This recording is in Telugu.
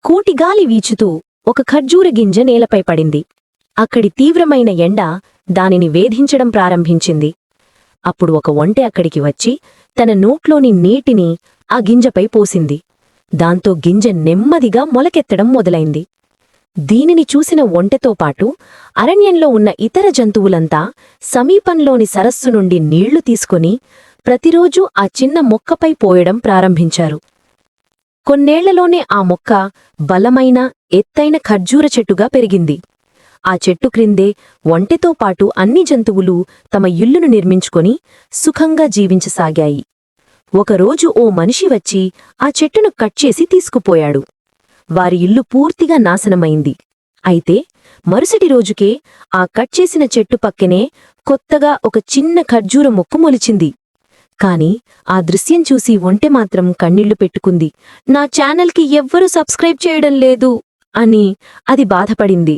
కూటిగాలి వీచుతూ ఒక ఖర్జూర గింజ నేలపై పడింది. అక్కడి తీవ్రమైన ఎండ దానిని వేధించడం ప్రారంభించింది. అప్పుడు ఒక ఒంటె అక్కడికి వచ్చి తన నోట్లోని నీటిని ఆ గింజపై పోసింది. దాంతో గింజ నెమ్మదిగా మొలకెత్తడం మొదలైంది. దీనిని చూసిన ఒంటెతో పాటు అరణ్యంలో ఉన్న ఇతర జంతువులంతా సమీపంలోని సరస్సు నుండి నీళ్లు తీసుకుని ప్రతిరోజూ ఆ చిన్న మొక్కపై పోయడం ప్రారంభించారు. కొన్నేళ్లలోనే ఆ మొక్క బలమైన ఎత్తైన ఖర్జూర చెట్టుగా పెరిగింది. ఆ చెట్టు క్రిందే ఒంటెతో పాటు అన్ని జంతువులు తమ ఇల్లును నిర్మించుకొని సుఖంగా జీవించసాగాయి. ఒకరోజు ఓ మనిషి వచ్చి ఆ చెట్టును కట్ చేసి తీసుకుపోయాడు. వారి ఇల్లు పూర్తిగా నాశనమైంది. అయితే మరుసటి రోజుకే ఆ కట్ చేసిన చెట్టు పక్కనే కొత్తగా ఒక చిన్న ఖర్జూర మొక్క మొలిచింది. కాని ఆ దృశ్యం చూసి ఒంటె మాత్రం కన్నీళ్లు పెట్టుకుంది. నా ఛానల్కి ఎవ్వరూ సబ్స్క్రైబ్ చేయడం లేదు అని అది బాధపడింది.